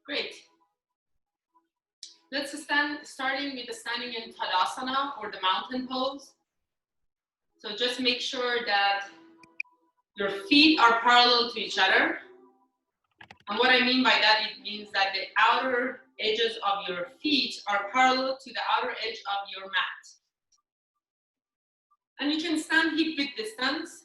Great. Let's starting with the standing in Tadasana, or the mountain pose. So just make sure that your feet are parallel to each other. And what I mean by that, it means that the outer edges of your feet are parallel to the outer edge of your mat. And you can stand hip width distance.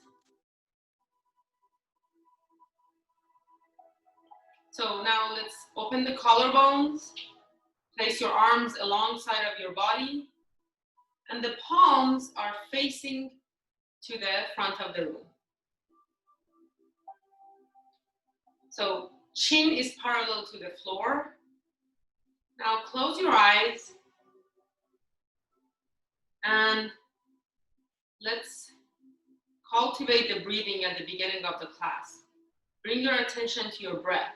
So now let's open the collarbones. Place your arms alongside of your body. And the palms are facing to the front of the room. So chin is parallel to the floor. Now close your eyes and let's cultivate the breathing at the beginning of the class. Bring your attention to your breath.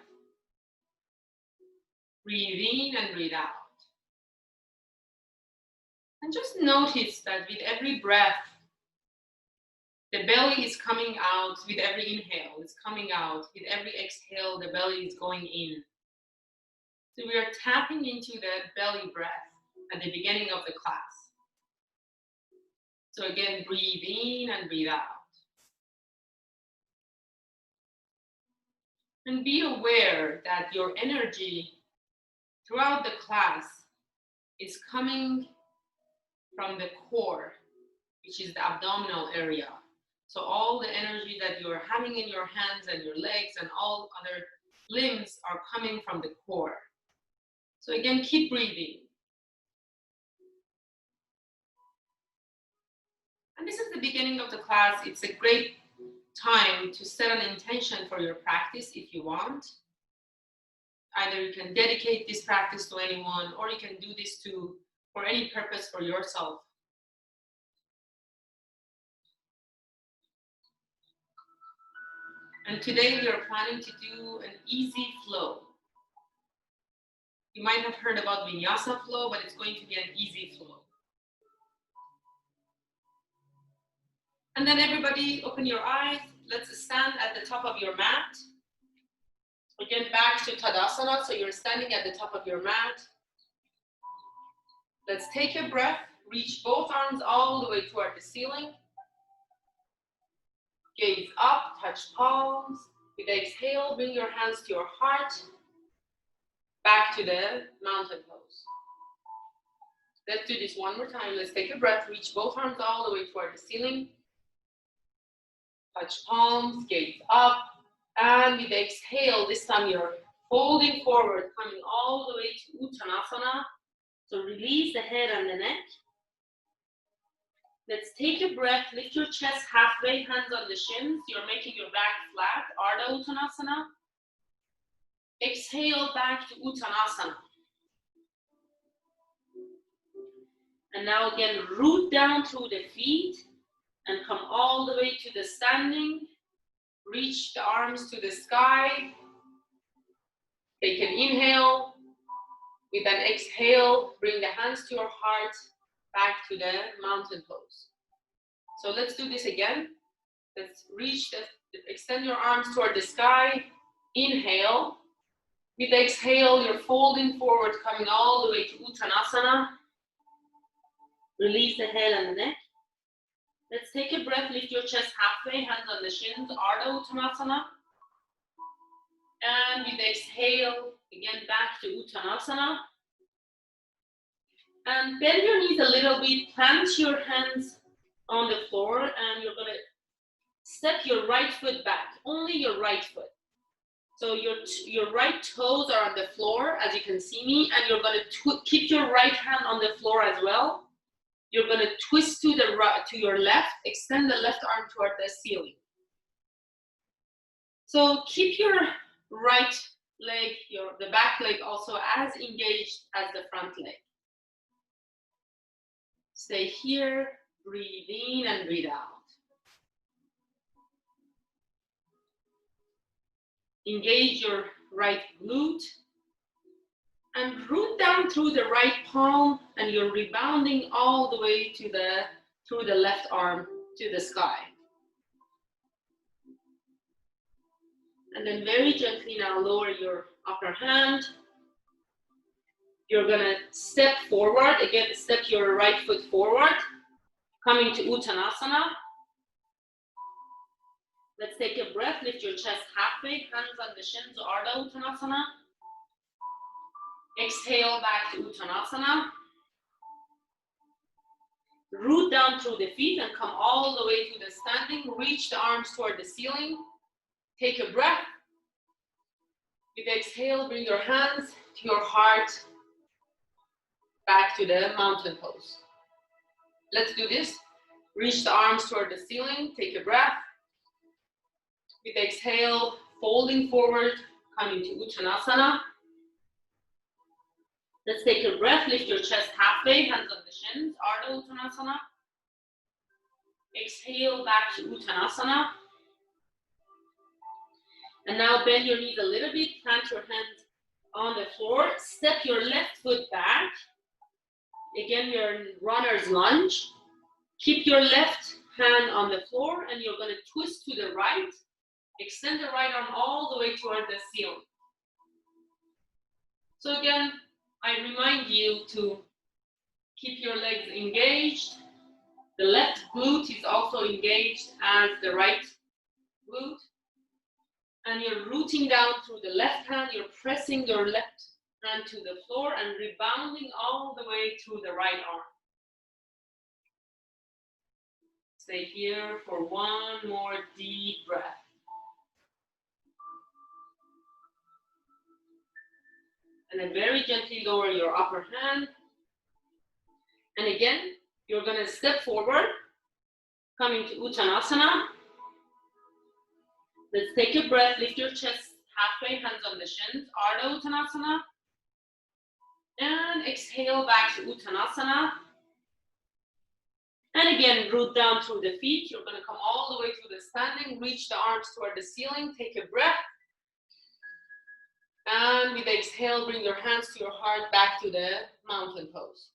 Breathe in and breathe out. And just notice that with every breath, the belly is coming out. With every inhale, it's coming out. With every exhale, the belly is going in. So we are tapping into the belly breath at the beginning of the class. So again, breathe in and breathe out. And be aware that your energy throughout the class is coming from the core, which is the abdominal area. So all the energy that you're having in your hands and your legs and all other limbs are coming from the core. So again, keep breathing. And this is the beginning of the class. It's a great time to set an intention for your practice if you want. Either you can dedicate this practice to anyone, or you can do this for any purpose for yourself. And today we are planning to do an easy flow. You might have heard about Vinyasa flow, but it's going to be an easy flow. And then everybody open your eyes. Let's stand at the top of your mat. Again, back to Tadasana, so you're standing at the top of your mat. Let's take a breath. Reach both arms all the way toward the ceiling. Gaze up, touch palms. With exhale, bring your hands to your heart. Back to the mountain pose. Let's do this one more time. Let's take a breath. Reach both arms all the way toward the ceiling. Touch palms, gaze up. And with exhale, this time you're folding forward, coming all the way to Uttanasana. So release the head and the neck. Let's take a breath, lift your chest halfway, hands on the shins. You're making your back flat, Ardha Uttanasana. Exhale back to Uttanasana. And now again, root down through the feet and come all the way to the standing. Reach the arms to the sky. Take an inhale. With an exhale, bring the hands to your heart, back to the mountain pose. So let's do this again. Let's extend your arms toward the sky. Inhale. With the exhale, you're folding forward, coming all the way to Uttanasana. Release the head and the neck. Let's take a breath, lift your chest halfway, hands on the shins, Ardha Uttanasana. And with the exhale, again back to Uttanasana. And bend your knees a little bit, plant your hands on the floor, and you're gonna step your right foot back, only your right foot. So your right toes are on the floor, as you can see me, and you're gonna keep your right hand on the floor as well. You're gonna twist to your left, extend the left arm toward the ceiling. So keep your right leg, the back leg also as engaged as the front leg. Stay here, breathe in and breathe out. Engage your right glute and root down through the right palm, and you're rebounding all the way through the left arm to the sky. And then very gently now lower your upper hand, You're gonna step forward. Again, step your right foot forward, coming to Uttanasana. Let's take a breath. Lift your chest halfway, hands on the shins, Ardha Uttanasana. Exhale back to Uttanasana. Root down through the feet and come all the way to the standing. Reach the arms toward the ceiling. Take a breath. With the exhale, bring your hands to your heart, back to the mountain pose. Let's do this. Reach the arms toward the ceiling. Take a breath. With the exhale, folding forward, coming to Uttanasana. Let's take a breath. Lift your chest halfway, hands on the shins, Ardha Uttanasana. Exhale back to Uttanasana. And now bend your knees a little bit, plant your hands on the floor, step your left foot back. Again, your runner's lunge. Keep your left hand on the floor and you're gonna twist to the right. Extend the right arm all the way toward the ceiling. So again, I remind you to keep your legs engaged. The left glute is also engaged as the right glute. And you're rooting down through the left hand, you're pressing your left hand to the floor and rebounding all the way through the right arm. Stay here for one more deep breath. And then very gently lower your upper hand. And again, you're gonna step forward, coming to Uttanasana. Let's take a breath, lift your chest halfway, hands on the shins, Ardha Uttanasana. And exhale back to Uttanasana. And again, root down through the feet. You're gonna come all the way to the standing, reach the arms toward the ceiling, take a breath. And with the exhale, bring your hands to your heart, back to the mountain pose.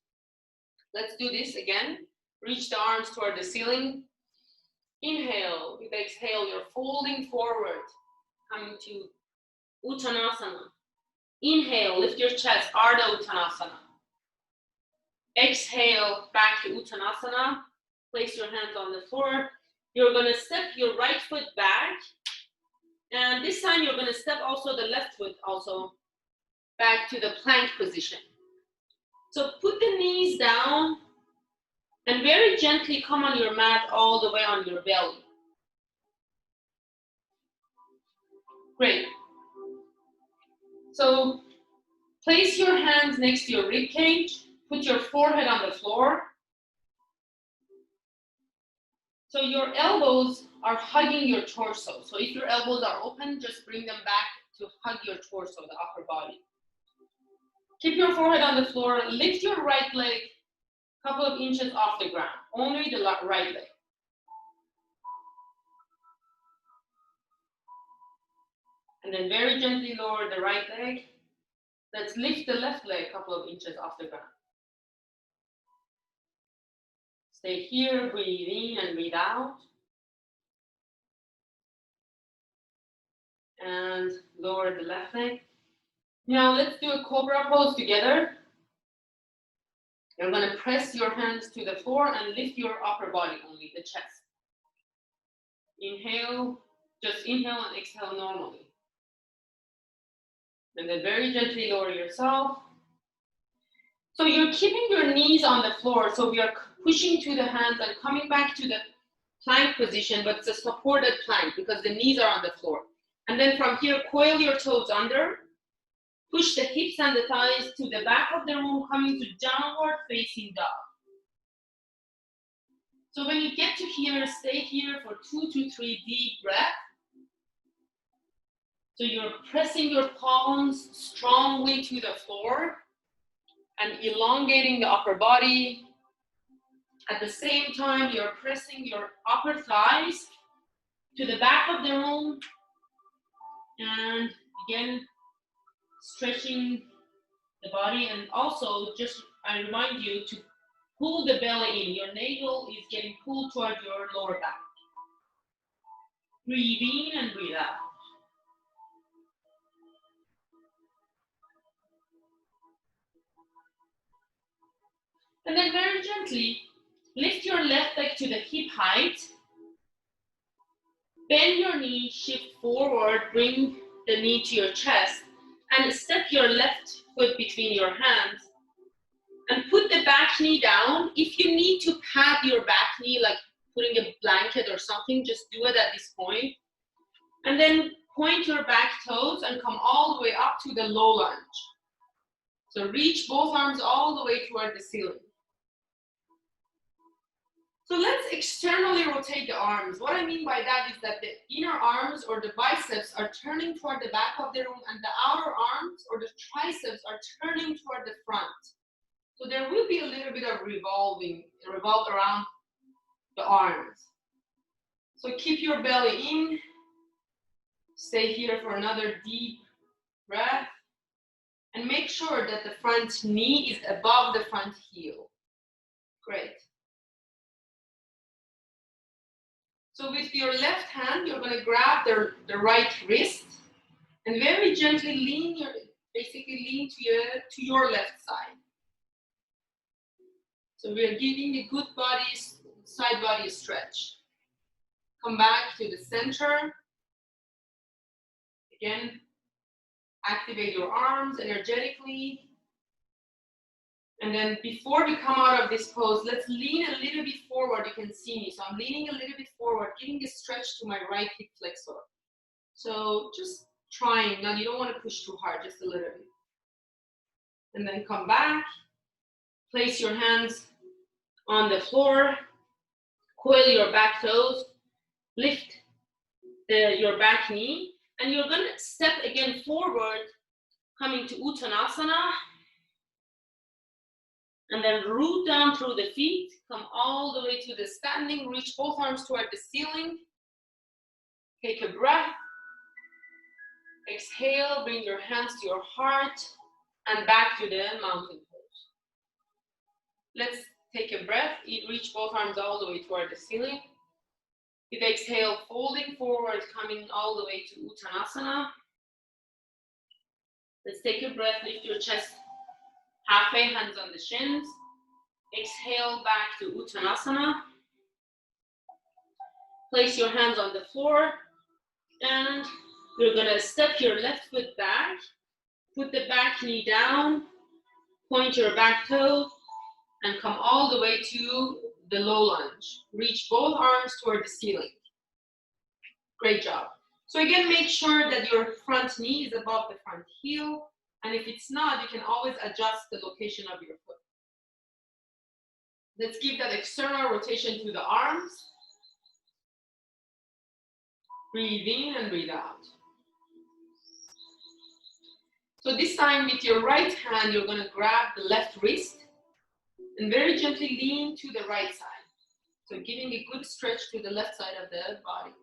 Let's do this again. Reach the arms toward the ceiling. Inhale. With the exhale, you're folding forward, coming to Uttanasana. Inhale, lift your chest, Ardha Uttanasana. Exhale, back to Uttanasana. Place your hands on the floor. You're gonna step your right foot back. And this time you're gonna step also the left foot also back to the plank position. So put the knees down and very gently come on your mat all the way on your belly. Great. So place your hands next to your rib cage. Put your forehead on the floor. So your elbows are hugging your torso. So if your elbows are open, just bring them back to hug your torso, the upper body. Keep your forehead on the floor. Lift your right leg a couple of inches off the ground. Only the right leg. And then very gently lower the right leg. Let's lift the left leg a couple of inches off the ground. Stay here, breathe in and breathe out. And lower the left leg. Now let's do a cobra pose together. You're gonna press your hands to the floor and lift your upper body only, the chest. Inhale, just inhale and exhale normally. And then very gently lower yourself. So you're keeping your knees on the floor, so we are pushing to the hands and coming back to the plank position, but it's a supported plank because the knees are on the floor. And then from here, coil your toes under, push the hips and the thighs to the back of the room, coming to downward facing dog. So when you get to here, stay here for 2 to 3 deep breaths. So you're pressing your palms strongly to the floor and elongating the upper body. At the same time, you're pressing your upper thighs to the back of the room. And again, stretching the body. And also, just I remind you to pull the belly in. Your navel is getting pulled toward your lower back. Breathe in and breathe out. And then very gently, lift your left leg to the hip height. Bend your knee, shift forward, bring the knee to your chest, and step your left foot between your hands. And put the back knee down. If you need to pad your back knee, like putting a blanket or something, just do it at this point. And then point your back toes and come all the way up to the low lunge. So reach both arms all the way toward the ceiling. So let's externally rotate the arms. What I mean by that is that the inner arms or the biceps are turning toward the back of the room and the outer arms or the triceps are turning toward the front. So there will be a little bit of revolve around the arms. So keep your belly in. Stay here for another deep breath. And make sure that the front knee is above the front heel. Great. So with your left hand, you're going to grab the right wrist and very gently lean to your left side. So we are giving a good side body stretch. Come back to the center. Again, activate your arms energetically. And then before we come out of this pose, let's lean a little bit forward. You can see me. So I'm leaning a little bit forward, giving a stretch to my right hip flexor. So just trying. Now you don't want to push too hard, just a little bit. And then come back. Place your hands on the floor. Coil your back toes. Lift your back knee. And you're going to step again forward, coming to Uttanasana. And then root down through the feet, come all the way to the standing, reach both arms toward the ceiling. Take a breath. Exhale, bring your hands to your heart and back to the mountain pose. Let's take a breath, reach both arms all the way toward the ceiling. With exhale, folding forward, coming all the way to Uttanasana. Let's take a breath, lift your chest halfway, hands on the shins. Exhale back to Uttanasana. Place your hands on the floor and you're gonna step your left foot back, put the back knee down, point your back toe and come all the way to the low lunge. Reach both arms toward the ceiling. Great job. So again, make sure that your front knee is above the front heel. And if it's not, you can always adjust the location of your foot. Let's give that external rotation to the arms. Breathe in and breathe out. So this time with your right hand, you're going to grab the left wrist and very gently lean to the right side. So giving a good stretch to the left side of the body.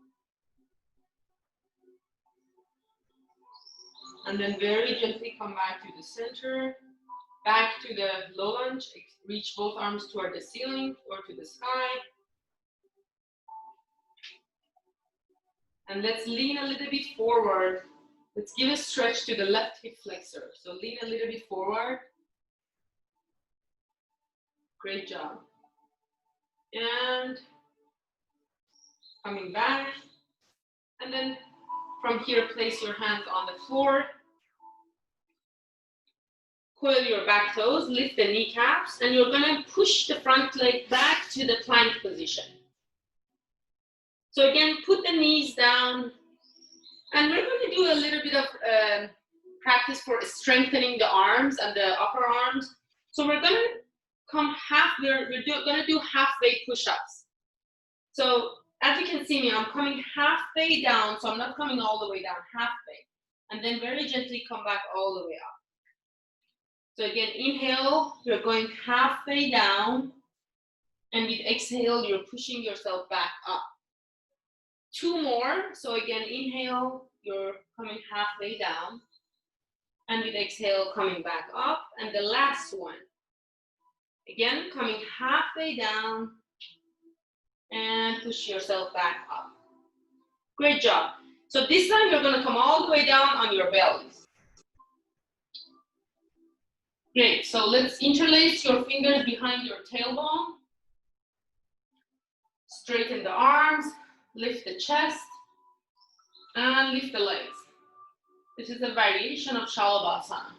And then very gently come back to the center, back to the low lunge, reach both arms toward the ceiling or to the sky. And let's lean a little bit forward. Let's give a stretch to the left hip flexor. So lean a little bit forward. Great job. And coming back. And then from here, place your hands on the floor. Coil your back toes, lift the kneecaps, and you're gonna push the front leg back to the plank position. So again, put the knees down, and we're gonna do a little bit of practice for strengthening the arms and the upper arms. So we're gonna come we're gonna do halfway push-ups. So as you can see me, I'm coming halfway down, so I'm not coming all the way down, halfway. And then very gently come back all the way up. So again, inhale, you're going halfway down, and with exhale, you're pushing yourself back up. 2 more, so again, inhale, you're coming halfway down, and with exhale, coming back up, and the last one. Again, coming halfway down, and push yourself back up. Great job. So this time, you're gonna come all the way down on your bellies. Great, so let's interlace your fingers behind your tailbone. Straighten the arms, lift the chest, and lift the legs. This is a variation of Shalabhasana.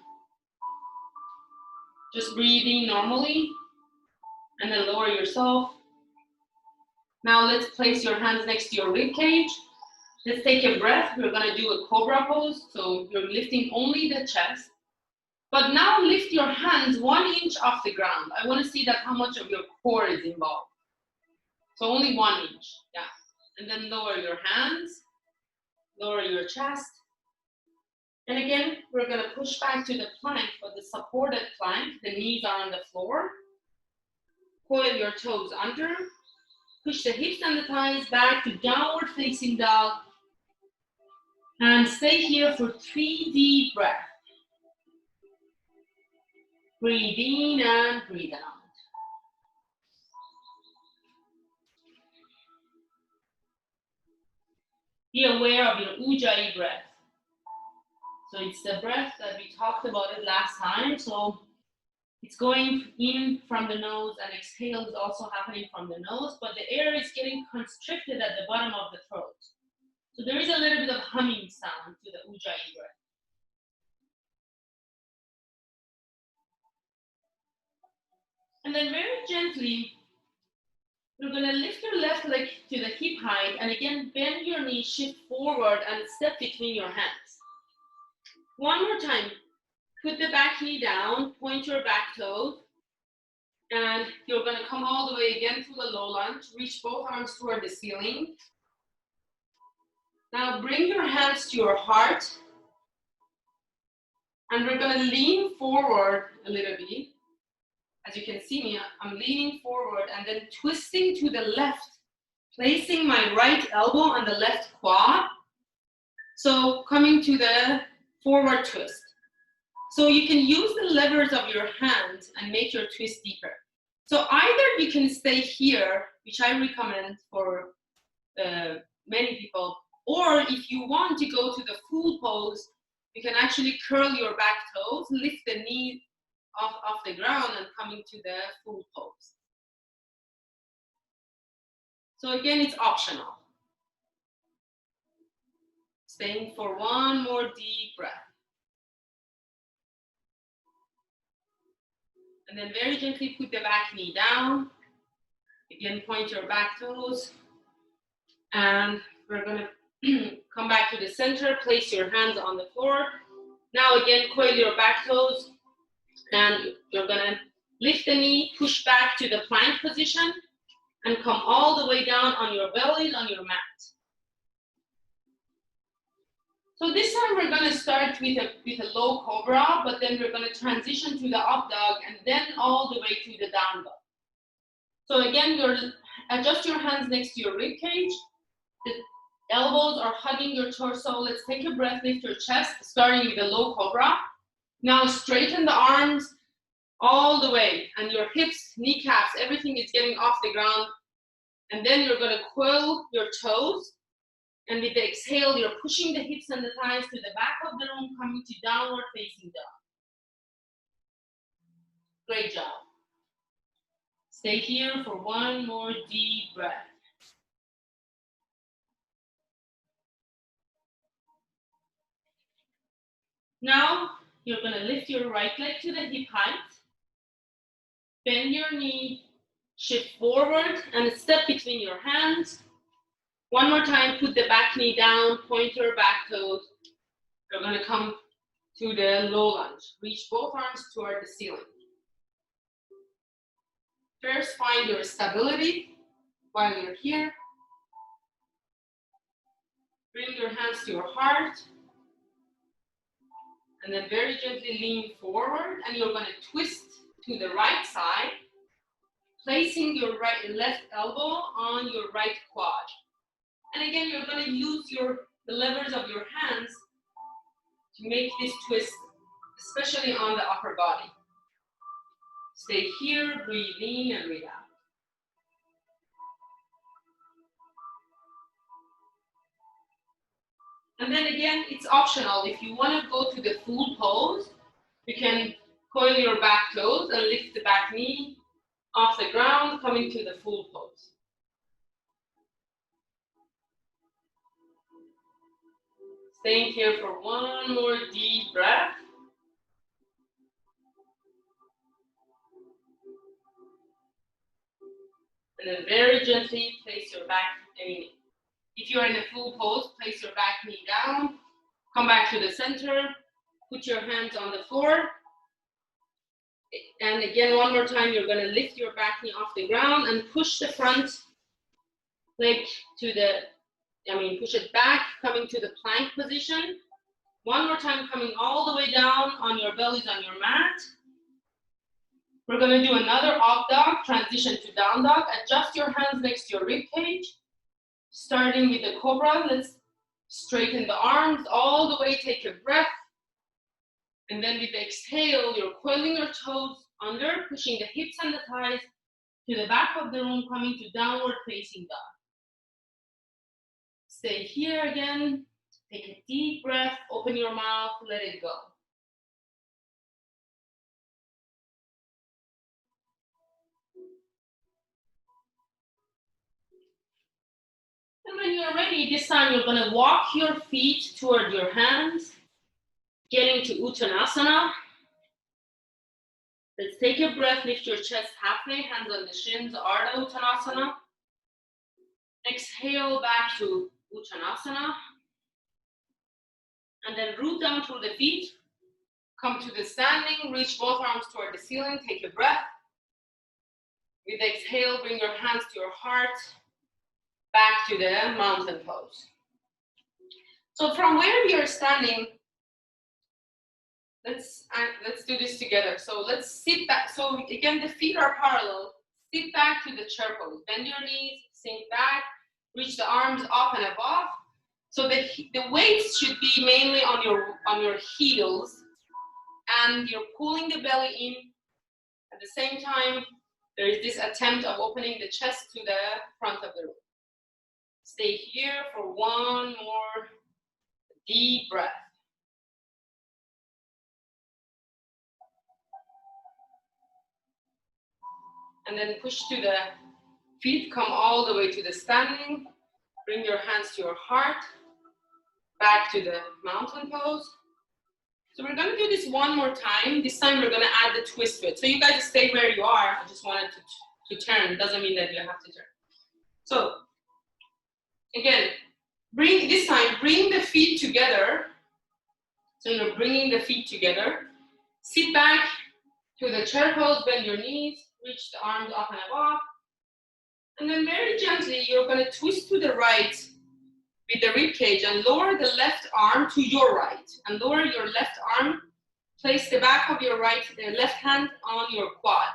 Just breathing normally, and then lower yourself. Now let's place your hands next to your rib cage. Let's take a breath. We're gonna do a cobra pose. So you're lifting only the chest. But now lift your hands 1 inch off the ground. I wanna see that how much of your core is involved. So only 1 inch, yeah. And then lower your hands, lower your chest. And again, we're gonna push back to the plank, but the supported plank. The knees are on the floor. Coil your toes under. Push the hips and the thighs back to downward facing dog. And stay here for 3 deep breaths. Breathe in and breathe out. Be aware of your Ujjayi breath. So it's the breath that we talked about it last time. So it's going in from the nose and exhale is also happening from the nose, but the air is getting constricted at the bottom of the throat. So there is a little bit of humming sound to the Ujjayi breath. And then very gently, you're gonna lift your left leg to the hip height and again, bend your knee, shift forward and step between your hands. One more time, put the back knee down, point your back toes, and you're gonna come all the way again to the low lunge, reach both arms toward the ceiling. Now bring your hands to your heart, and we're gonna lean forward a little bit. As you can see me, I'm leaning forward and then twisting to the left, placing my right elbow on the left quad. So coming to the forward twist. So you can use the levers of your hands and make your twist deeper. So either you can stay here, which I recommend for many people, or if you want to go to the full pose, you can actually curl your back toes, lift the knee off the ground and coming to the full pose. So again, it's optional. Staying for one more deep breath. And then very gently put the back knee down. Again, point your back toes. And we're gonna come back to the center, place your hands on the floor. Now again, coil your back toes. And you're gonna lift the knee, push back to the plank position, and come all the way down on your belly, on your mat. So this time we're gonna start with a low cobra, but then we're gonna transition to the up dog and then all the way to the down dog. So again, adjust your hands next to your rib cage. The elbows are hugging your torso. Let's take a breath, lift your chest, starting with the low cobra. Now straighten the arms all the way, and your hips, kneecaps, everything is getting off the ground. And then you're gonna coil your toes. And with the exhale, you're pushing the hips and the thighs to the back of the room, coming to downward facing dog. Great job. Stay here for one more deep breath. Now, you're gonna lift your right leg to the hip height. Bend your knee, shift forward, and step between your hands. One more time, put the back knee down, point your back toes. You're gonna come to the low lunge. Reach both arms toward the ceiling. First, find your stability while you're here. Bring your hands to your heart. And then very gently lean forward, and you're gonna twist to the right side, placing your left elbow on your right quad. And again, you're gonna use the levers of your hands to make this twist, especially on the upper body. Stay here, breathe in and breathe out. And then again, it's optional. If you want to go to the full pose, you can Coil your back toes and lift the back knee off the ground, coming to the full pose. Staying here for one more deep breath. And then very gently place your back knee. If you are in a full pose, place your back knee down. Come back to the center. Put your hands on the floor. And again, one more time, you're going to lift your back knee off the ground and push the front leg to push it back, coming to the plank position. One more time, coming all the way down on your bellies on your mat. We're going to do another up dog, transition to down dog. Adjust your hands next to your rib cage. Starting with the cobra, let's straighten the arms all the way, take a breath. And then with the exhale, you're coiling your toes under, pushing the hips and the thighs to the back of the room, coming to downward facing dog. Stay here again. Take a deep breath, open your mouth, let it go. And when you're ready, this time you're going to walk your feet toward your hands, getting to Uttanasana. Let's take a breath, lift your chest halfway, hands on the shins, Ardha Uttanasana. Exhale back to Uttanasana. And then root down through the feet. Come to the standing, reach both arms toward the ceiling, take a breath. With the exhale, bring your hands to your heart, back to the mountain pose. So from where we are standing, let's do this together. So let's sit back. So again, the feet are parallel. Sit back to the chair pose. Bend your knees, sink back, reach the arms up and above. So the weights should be mainly on your heels, and you're pulling the belly in. At the same time, there is this attempt of opening the chest to the front of the room. Stay here for one more deep breath. And then push to the feet, come all the way to the standing. Bring your hands to your heart, back to the mountain pose. So we're gonna do this one more time. This time we're gonna add the twist to it. So you guys stay where you are. I just wanted to turn. It doesn't mean that you have to turn. So again, bring the feet together. So you're bringing the feet together. Sit back to the chair pose, bend your knees, reach the arms up and above. And then very gently, you're gonna twist to the right with the rib cage and lower the left arm to your right. And lower your left arm, place the back of your left hand on your quad.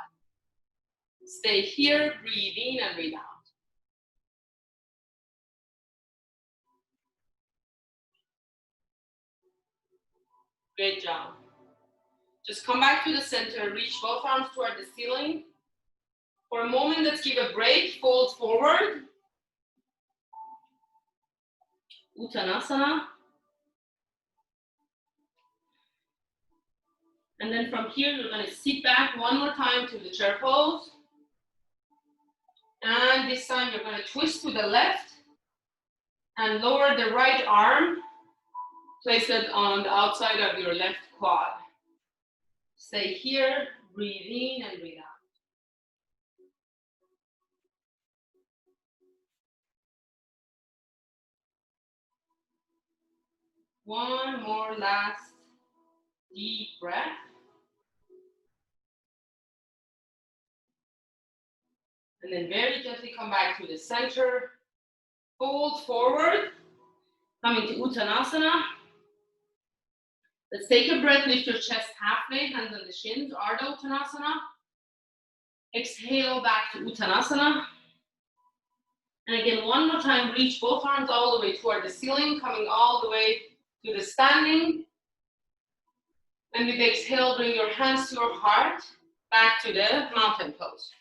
Stay here, breathe in and breathe out. Great job. Just come back to the center, reach both arms toward the ceiling. For a moment, let's give a break, fold forward. Uttanasana. And then from here, you're going to sit back one more time to the chair pose. And this time, you're going to twist to the left and lower the right arm. Place it on the outside of your left quad. Stay here, breathe in and breathe out. One more last deep breath. And then very gently come back to the center. Fold forward, coming to Uttanasana. Let's take a breath, lift your chest halfway, hands on the shins, Ardha Uttanasana. Exhale back to Uttanasana. And again, one more time, reach both arms all the way toward the ceiling, coming all the way to the standing. And with the exhale, bring your hands to your heart, back to the mountain pose.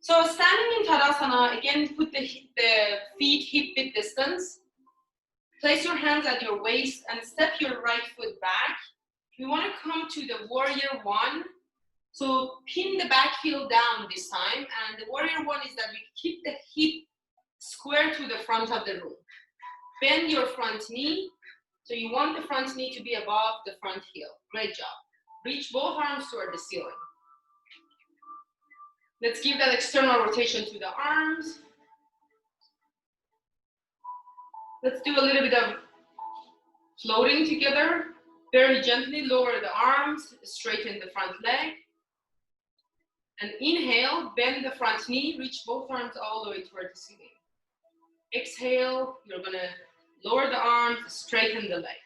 So standing in Tadasana, again, put the feet hip-width distance. Place your hands at your waist and step your right foot back. We want to come to the warrior one. So pin the back heel down this time. And the warrior one is that we keep the hip square to the front of the room. Bend your front knee. So you want the front knee to be above the front heel. Great job. Reach both arms toward the ceiling. Let's give that external rotation to the arms. Let's do a little bit of floating together. Very gently lower the arms, straighten the front leg. And inhale, bend the front knee, reach both arms all the way toward the ceiling. Exhale, you're gonna lower the arms, straighten the leg.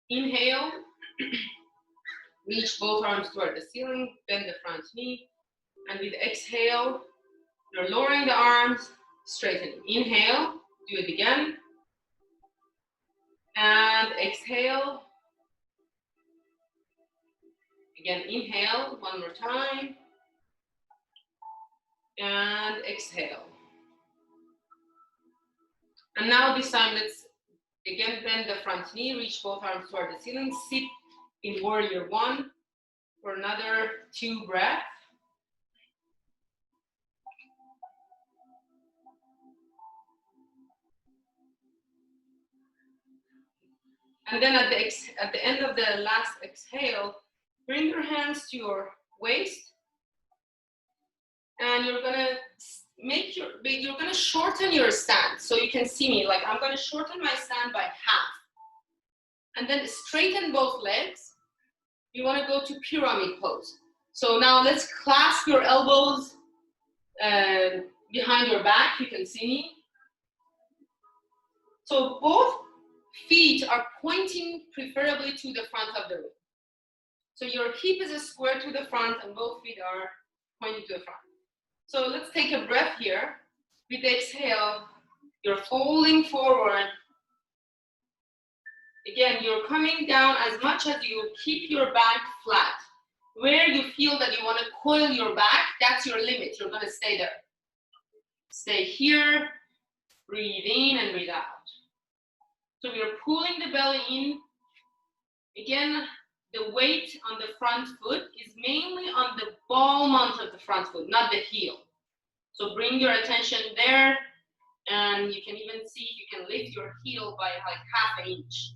Inhale, reach both arms toward the ceiling, bend the front knee. And with exhale, you're lowering the arms, straighten. Inhale, do it again. And exhale. Again, inhale, one more time. And exhale. And now this time, let's again bend the front knee, reach both arms toward the ceiling, sit in warrior one for another 2 breaths. And then at the end of the last exhale, bring your hands to your waist, and you're gonna shorten your stand. So you can see me, like I'm gonna shorten my stand by half. And then straighten both legs. You wanna go to pyramid pose. So now let's clasp your elbows behind your back. You can see me. So both feet are pointing preferably to the front of the room. So your hip is a square to the front and both feet are pointing to the front. So let's take a breath here. With the exhale, you're folding forward. Again, you're coming down as much as you keep your back flat. Where you feel that you want to coil your back, that's your limit. You're going to stay there. Stay here, breathe in and breathe out. So we're pulling the belly in. Again, the weight on the front foot is mainly on the ball mount of the front foot, not the heel. So bring your attention there, and you can even see if you can lift your heel by like ½ inch.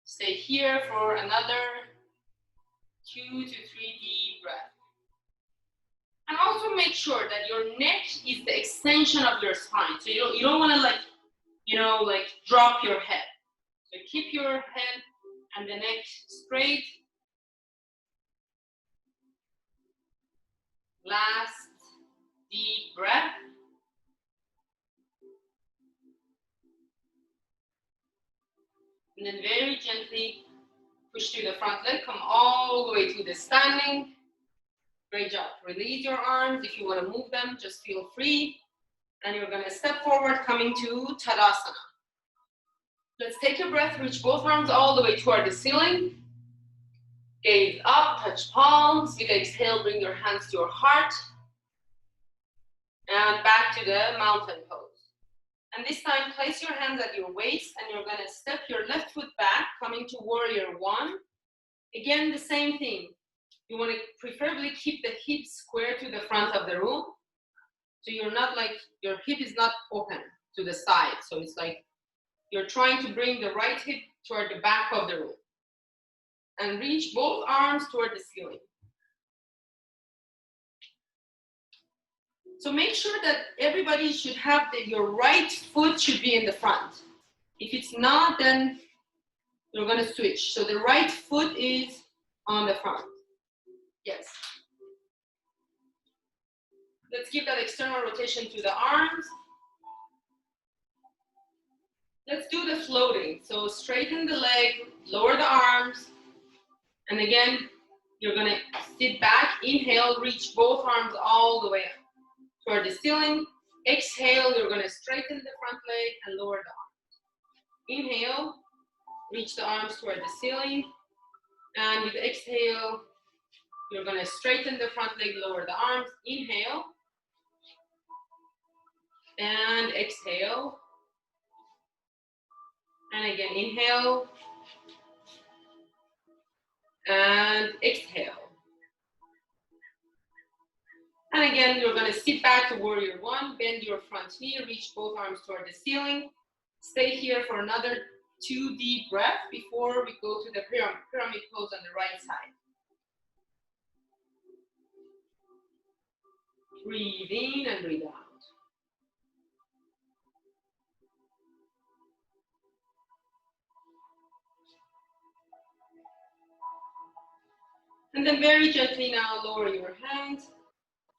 Stay here for another 2 to 3 deep breaths. And also make sure that your neck is the extension of your spine. So you don't want to like drop your head. So keep your head and the neck straight. Last deep breath. And then very gently push through the front leg, come all the way to the standing. Great job. Release your arms. If you want to move them, just feel free. And you're going to step forward, coming to Tadasana. Let's take a breath, reach both arms all the way toward the ceiling. Gaze up, touch palms. With the exhale, bring your hands to your heart. And back to the mountain pose. And this time, place your hands at your waist, and you're going to step your left foot back, coming to warrior one. Again, the same thing. You want to preferably keep the hips square to the front of the room. So you're not like, your hip is not open to the side. So it's like you're trying to bring the right hip toward the back of the room. And reach both arms toward the ceiling. So make sure that everybody should have your right foot should be in the front. If it's not, then you're going to switch. So the right foot is on the front. Yes. Let's give that external rotation to the arms. Let's do the floating. So straighten the leg, lower the arms. And again, you're going to sit back. Inhale, reach both arms all the way up toward the ceiling. Exhale, you're going to straighten the front leg and lower the arms. Inhale, reach the arms toward the ceiling. And with exhale, you're going to straighten the front leg, lower the arms. Inhale. And exhale. And again, inhale. And exhale. And again, you're going to sit back to warrior one, bend your front knee, reach both arms toward the ceiling. Stay here for another 2 deep breaths before we go to the pyramid pose on the right side. Breathe in and breathe out. And then very gently now lower your hands.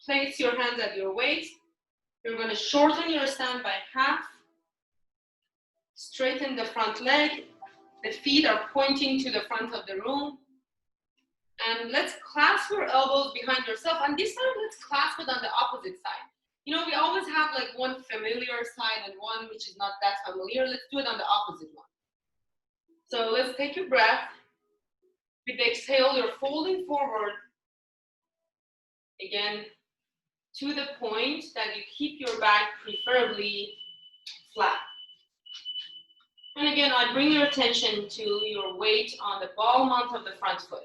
Place your hands at your waist. You're going to shorten your stand by half. Straighten the front leg. The feet are pointing to the front of the room. And let's clasp your elbows behind yourself. And this time, let's clasp it on the opposite side. You know, we always have like one familiar side and one which is not that familiar. Let's do it on the opposite one. So let's take a breath. With the exhale, you're folding forward. Again, to the point that you keep your back preferably flat. And again, I bring your attention to your weight on the ball mount of the front foot.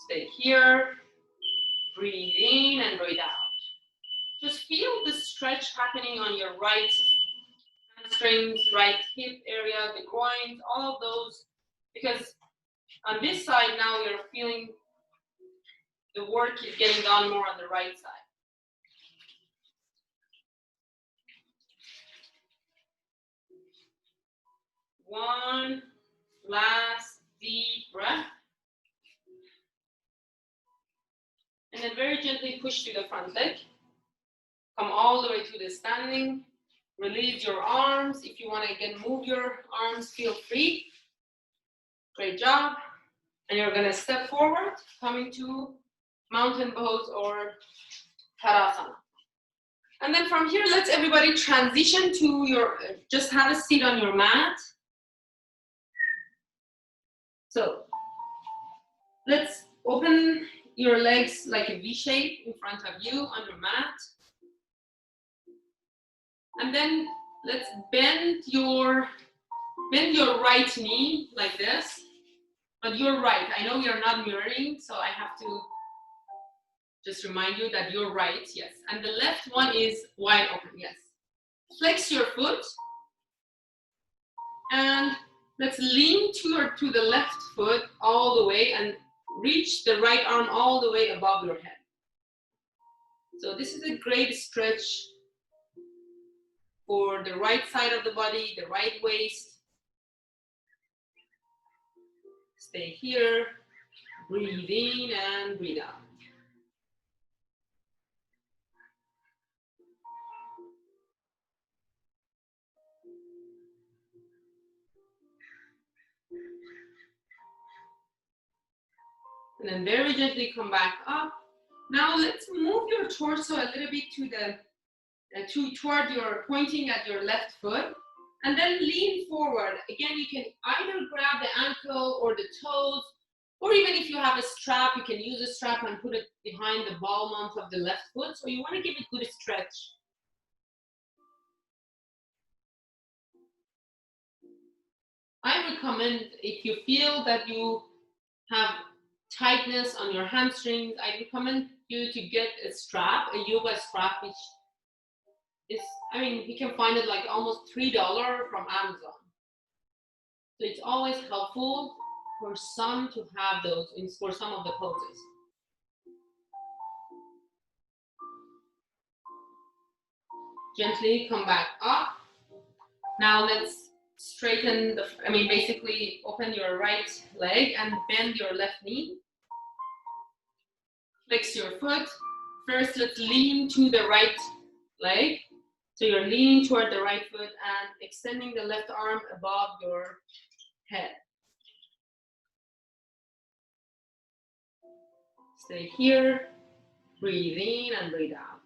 Stay here, breathe in and breathe out. Just feel the stretch happening on your right hamstrings, right hip area, the groins, all of those, because on this side now you're feeling the work is getting done more on the right side. One last deep breath. And then very gently push to the front leg. Come all the way to the standing. Release your arms. If you want to again move your arms, feel free. Great job. And you're going to step forward, coming to mountain pose or Tadasana. And then from here, let's everybody transition to your, just have a seat on your mat. So let's open your legs like a V shape in front of you on your mat. And then let's bend your right knee like this. But you're right. I know you're not mirroring, so I have to just remind you that you're right, yes. And the left one is wide open, yes. Flex your foot. And let's lean to the left foot all the way and reach the right arm all the way above your head. So this is a great stretch for the right side of the body, the right waist. Stay here, breathe in and breathe out. And then very gently come back up. Now let's move your torso a little bit to the toward your pointing at your left foot, and then lean forward. Again, you can either grab the ankle or the toes, or even if you have a strap, you can use a strap and put it behind the ball mount of the left foot. So you want to give it good stretch. I recommend, if you feel that you have tightness on your hamstrings, I recommend you to get a strap, a yoga strap, which is, I mean, you can find it like almost $3 from Amazon. So it's always helpful for some to have those for some of the poses. Gently come back up. Now let's straighten basically open your right leg and bend your left knee. Flex your foot. First, let's lean to the right leg. So you're leaning toward the right foot and extending the left arm above your head. Stay here, breathe in and breathe out.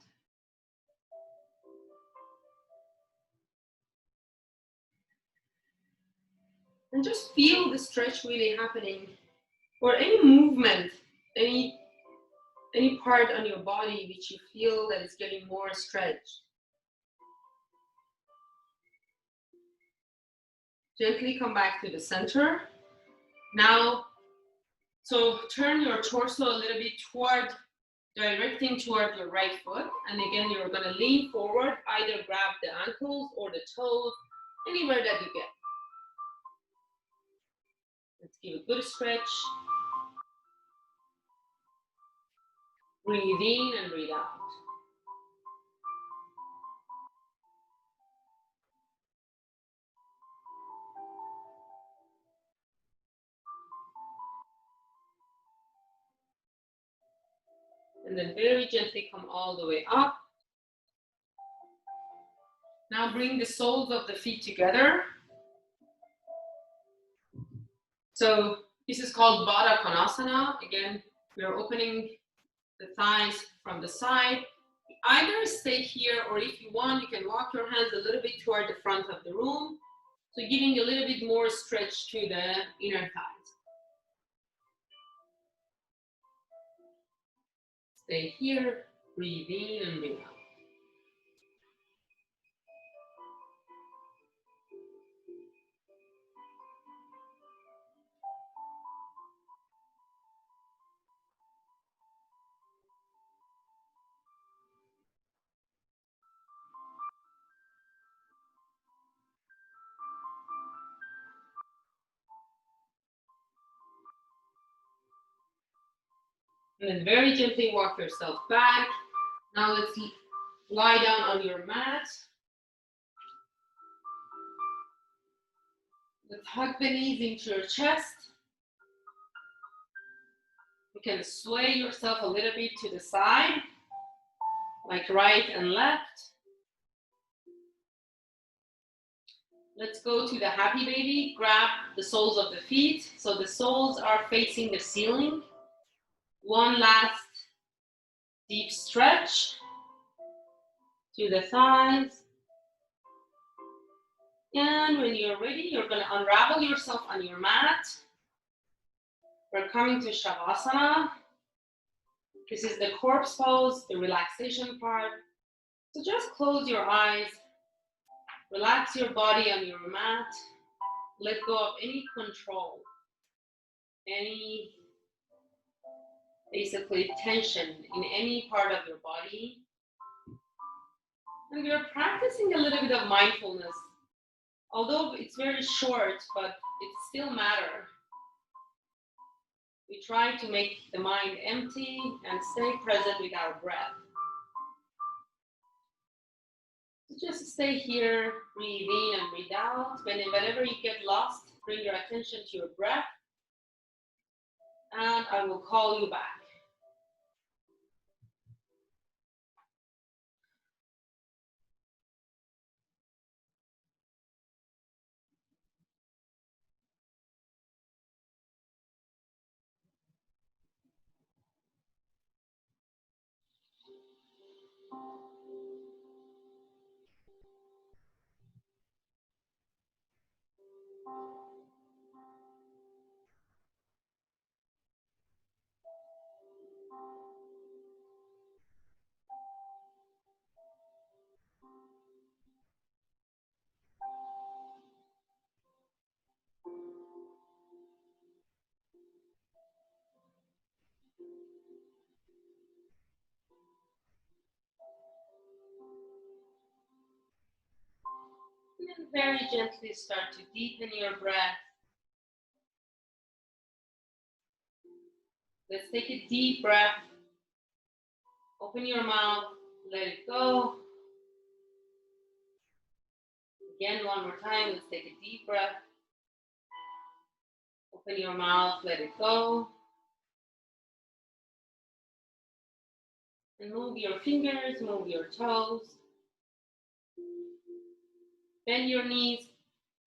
And just feel the stretch really happening, or any movement, any part on your body which you feel that is getting more stretched. Gently come back to the center. Now, so turn your torso a little bit directing toward your right foot. And again, you're gonna lean forward, either grab the ankles or the toes, anywhere that you get. Let's give a good stretch. Breathe in and breathe out. And then very gently come all the way up. Now bring the soles of the feet together. So this is called Baddha Konasana. Again, we are opening the thighs from the side. Either stay here, or if you want, you can walk your hands a little bit toward the front of the room. So giving a little bit more stretch to the inner thighs. Stay here, breathe in and breathe out. And then very gently walk yourself back. Now let's lie down on your mat. Let's hug the knees into your chest. You can sway yourself a little bit to the side, like right and left. Let's go to the happy baby. Grab the soles of the feet. So the soles are facing the ceiling. One last deep stretch to the thighs. And when you're ready, you're going to unravel yourself on your mat. We're coming to Shavasana. This is the corpse pose, the relaxation part. So just close your eyes. Relax your body on your mat. Let go of any control, any basically tension in any part of your body. And we're practicing a little bit of mindfulness. Although it's very short, but it still matters. We try to make the mind empty and stay present with our breath. So just stay here, breathe in and breathe out. Whenever you get lost, bring your attention to your breath, and I will call you back. And then very gently start to deepen your breath. Let's take a deep breath. Open your mouth, let it go. Again, one more time, let's take a deep breath. Open your mouth, let it go. And move your fingers, move your toes. Bend your knees,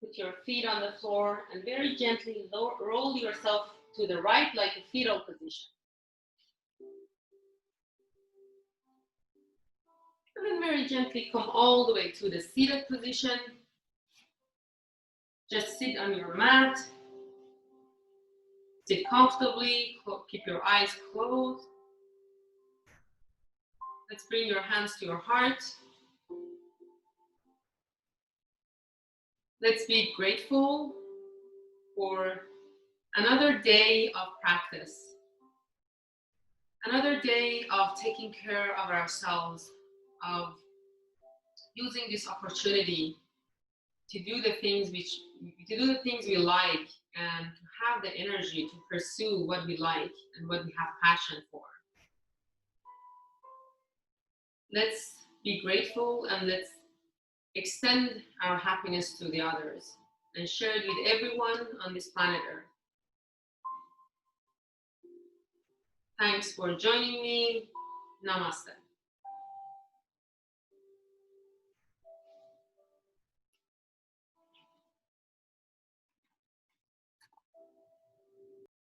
put your feet on the floor, and very gently roll yourself to the right like a fetal position. And then very gently come all the way to the seated position. Just sit on your mat. Sit comfortably, keep your eyes closed. Let's bring your hands to your heart. Let's be grateful for another day of practice, another day of taking care of ourselves, of using this opportunity to do the things we like, and to have the energy to pursue what we like and what we have passion for. Let's be grateful and let's extend our happiness to the others and share it with everyone on this planet Earth. Thanks for joining me. Namaste.